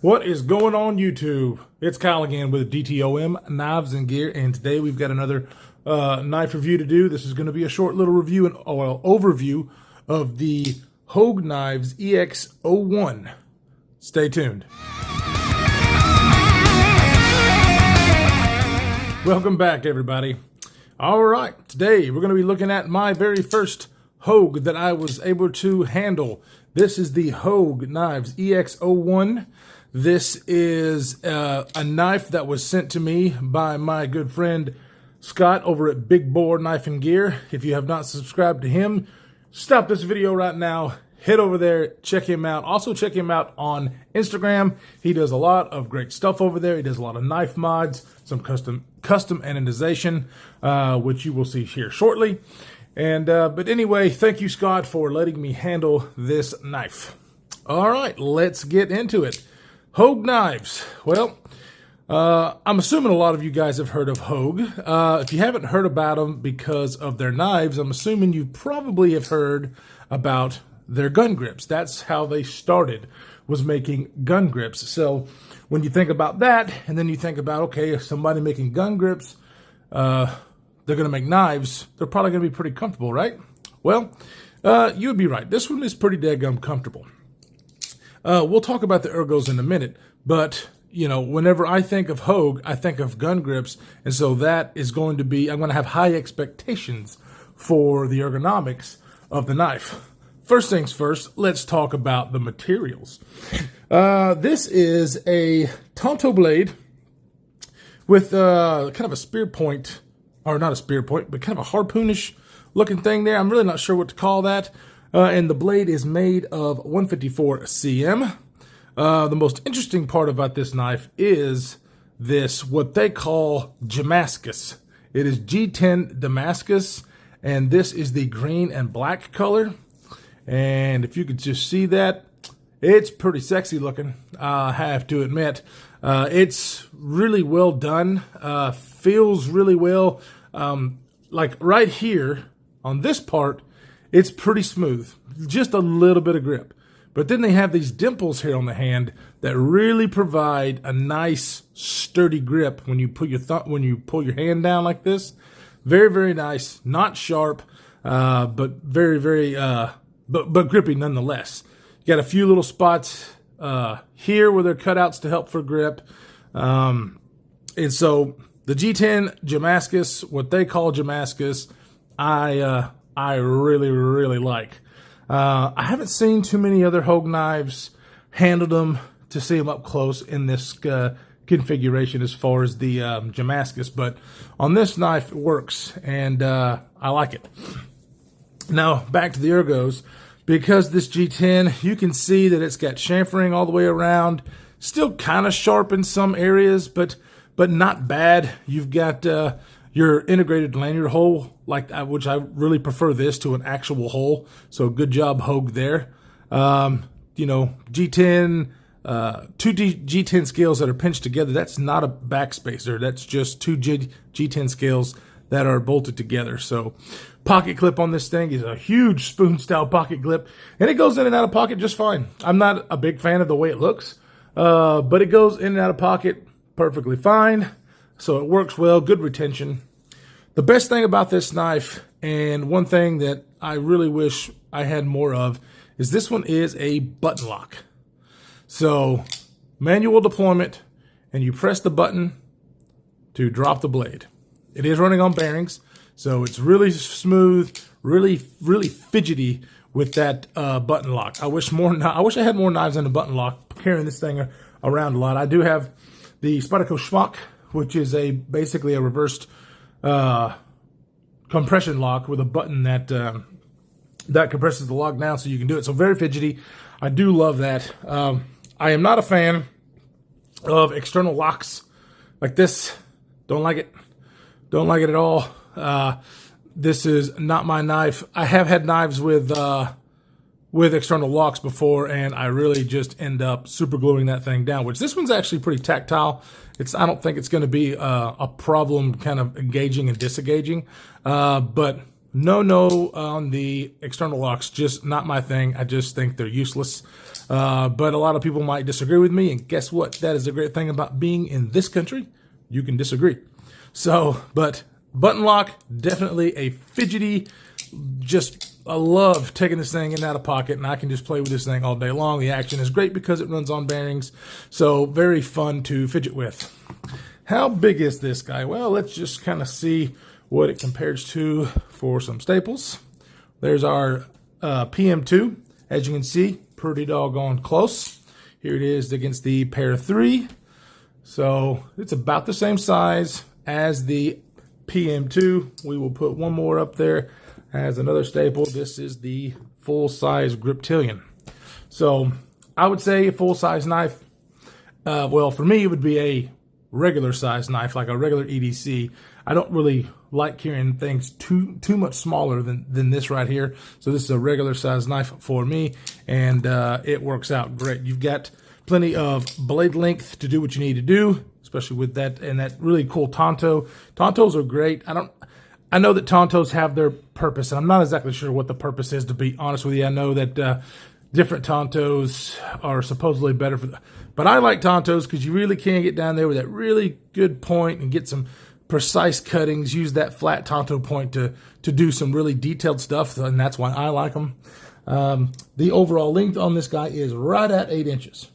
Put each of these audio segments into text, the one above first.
What is going on, YouTube? It's Kyle again with DTOM Knives and Gear, and today we've got another knife review to do. This is going to be a short little review and overview of the Houge Knives EX01. Stay tuned. Welcome back, everybody. All right, today we're going to be looking at my very first Houge that I was able to handle. This is the Houge Knives EX01. This is a knife that was sent to me by my good friend Scott over at Big Bore Knife and Gear. If you have not subscribed to him, stop this video right now. Head over there, check him out. Also check him out on Instagram. He does a lot of great stuff over there. He does a lot of knife mods, some custom anodization, which you will see here shortly. And but anyway, thank you, Scott, for letting me handle this knife. All right, let's get into it. Houge knives. Well, I'm assuming a lot of you guys have heard of Houge. If you haven't heard about them because of their knives, I'm assuming you probably have heard about their gun grips. That's how they started, was making gun grips. So when you think about that, and then you think about, okay, if somebody making gun grips, they're going to make knives, they're probably going to be pretty comfortable, right? Well, you would be right. This one is pretty daggum comfortable. We'll talk about the ergos in a minute, but, you know, whenever I think of Houge, I think of gun grips, and so that is going to be, I'm going to have high expectations for the ergonomics of the knife. First things first, let's talk about the materials. This is a Tonto blade with kind of a spear point, or not a spear point, but kind of a harpoonish looking thing there. I'm really not sure what to call that. And the blade is made of 154 cm. The most interesting part about this knife is this, what they call Damascus. It is G10 Damascus, and this is the green and black color. And if you could just see that, it's pretty sexy looking, I have to admit. It's really well done, feels really well. Like right here on this part, it's pretty smooth, just a little bit of grip. But then they have these dimples here on the hand that really provide a nice some grip when you put pull your hand down like this. Very, very nice, not sharp, but very, very, but grippy nonetheless. You got a few little spots here where they're cutouts to help for grip. And so the G10 Damascus, what they call Damascus, I really, really like. I haven't seen too many other Houge knives, handled them to see them up close in this configuration as far as the Damascus, but on this knife it works, and I like it. Now back to the ergos. Because this G10, you can see that it's got chamfering all the way around, still kind of sharp in some areas, but not bad. You've got your integrated lanyard hole, which I really prefer this to an actual hole. So good job, Houge, there. You know, G10, two G10 scales that are pinched together. That's not a backspacer. That's just two G10 scales that are bolted together. So pocket clip on this thing is a huge spoon style pocket clip, and it goes in and out of pocket just fine. I'm not a big fan of the way it looks, but it goes in and out of pocket perfectly fine. So it works well, good retention. The best thing about this knife, and one thing that I really wish I had more of, is this one is a button lock. So manual deployment, and you press the button to drop the blade. It is running on bearings, so it's really smooth, really, really fidgety with that button lock. I wish I had more knives than a button lock, carrying this thing around a lot. I do have the Spyderco Schmuck, which is basically a reversed compression lock with a button that compresses the lock down so you can do it. So very fidgety. I do love that. I am not a fan of external locks like this. Don't like it. Don't like it at all. This is not my knife. I have had knives with external locks before, and I really just end up super gluing that thing down, which this one's actually pretty tactile. I don't think it's going to be a problem kind of engaging and disengaging, but no on the external locks, just not my thing. I just think they're useless. But a lot of people might disagree with me, and guess what? That is a great thing about being in this country. You can disagree. So, but button lock, definitely a fidgety, I love taking this thing in and out of pocket, and I can just play with this thing all day long. The action is great because it runs on bearings, so very fun to fidget with. How big is this guy? Well, let's just kind of see what it compares to for some staples. There's our PM2. As you can see, pretty doggone close. Here it is against the Pair 3. So it's about the same size as the PM2. We will put one more up there as another staple. This is the full-size Griptilian. So I would say a full-size knife. Well, for me, it would be a regular size knife, like a regular EDC. I don't really like carrying things too much smaller than this right here. So this is a regular size knife for me, and it works out great. You've got plenty of blade length to do what you need to do, especially with that and that really cool Tonto. Tontos are great. I know that Tontos have their purpose, and I'm not exactly sure what the purpose is, to be honest with you. I know that different Tontos are supposedly better for but I like Tontos because you really can get down there with that really good point and get some precise cuttings. Use that flat Tonto point to do some really detailed stuff, and that's why I like them. The overall length on this guy is right at 8 inches.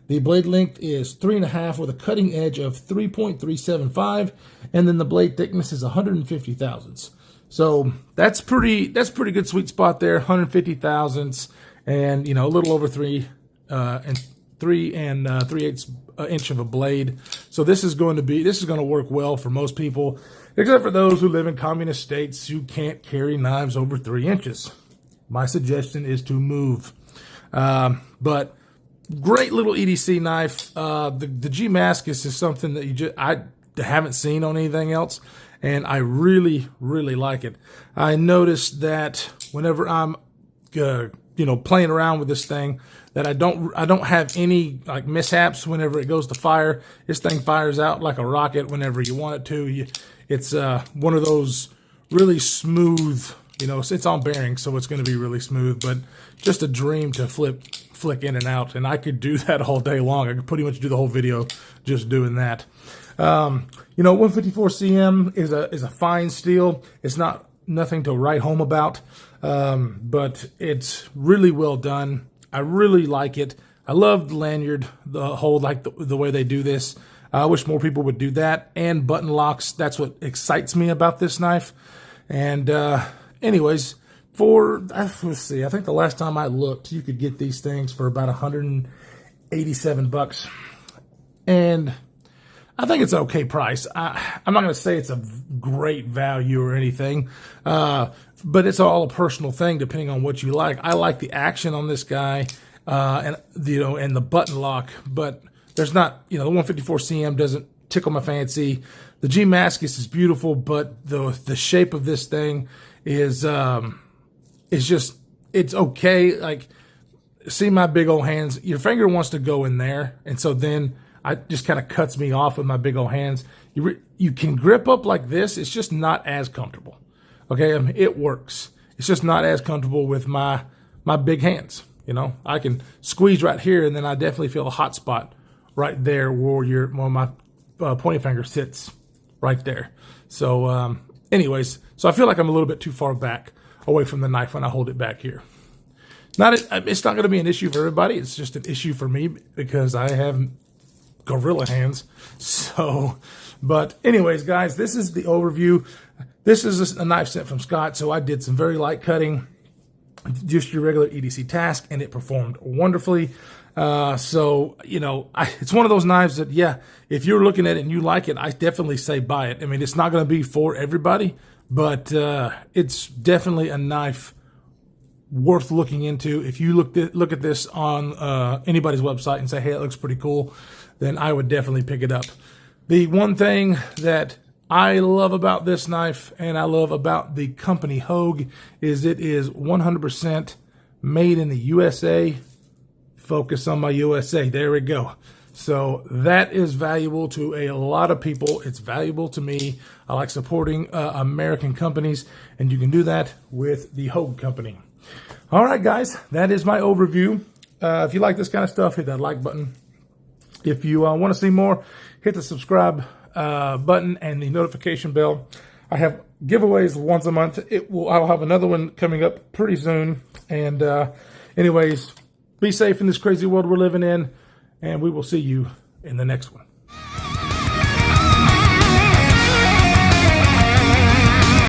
The blade length is 3.5 with a cutting edge of 3.375, and then the blade thickness is 150 thousandths. So that's pretty good sweet spot there, 150 thousandths, and a little over 3 3/8 inch of a blade. So this is going to work well for most people, except for those who live in communist states who can't carry knives over 3 inches. My suggestion is to move. But great little EDC knife. The Damascus is something that I haven't seen on anything else, and I really, really like it. I noticed that whenever I'm playing around with this thing, that I don't have any like mishaps whenever it goes to fire. This thing fires out like a rocket whenever you want it to. It's one of those really smooth, it's on bearings, so it's going to be really smooth, but just a dream to flick in and out, and I could do that all day long. I could pretty much do the whole video just doing that. 154 cm is a fine steel. It's nothing to write home about, but it's really well done. I really like it. I love the lanyard, the whole the way they do this. I wish more people would do that, and button locks. That's what excites me about this knife. And anyways, let's see, I think the last time I looked, you could get these things for about $187, and I think it's an okay price. I'm not going to say it's a great value or anything, but it's all a personal thing depending on what you like. I like the action on this guy, and the button lock, but there's not, the 154 cm doesn't tickle my fancy. The Damascus is beautiful, but the shape of this thing is it's okay. Like, see my big old hands. Your finger wants to go in there, and so then it just kind of cuts me off with my big old hands. You can grip up like this. It's just not as comfortable. Okay, it works. It's just not as comfortable with my big hands. I can squeeze right here, and then I definitely feel a hot spot right there where my pointing finger sits right there. So anyways, so I feel like I'm a little bit too far back away from the knife when I hold it back here. It's not going to be an issue for everybody. It's just an issue for me because I have gorilla hands. So, but anyways, guys, this is the overview. This is a knife sent from Scott, so I did some very light cutting, just your regular EDC task, and it performed wonderfully. So, it's one of those knives that, if you're looking at it and you like it, I definitely say buy it. I mean, it's not going to be for everybody, but it's definitely a knife worth looking into. If you look at this on anybody's website and say, hey, it looks pretty cool, then I would definitely pick it up. The one thing that I love about this knife, and I love about the company Houge, is it is 100% made in the USA. Focus on my USA. There we go. So that is valuable to a lot of people. It's valuable to me. I like supporting American companies, and you can do that with the Houge company. All right, guys, that is my overview If you like this kind of stuff, hit that like button. If you want to see more, hit the subscribe button and the notification bell. I have giveaways once a month. I'll have another one coming up pretty soon. And anyways, be safe in this crazy world we're living in, and we will see you in the next one.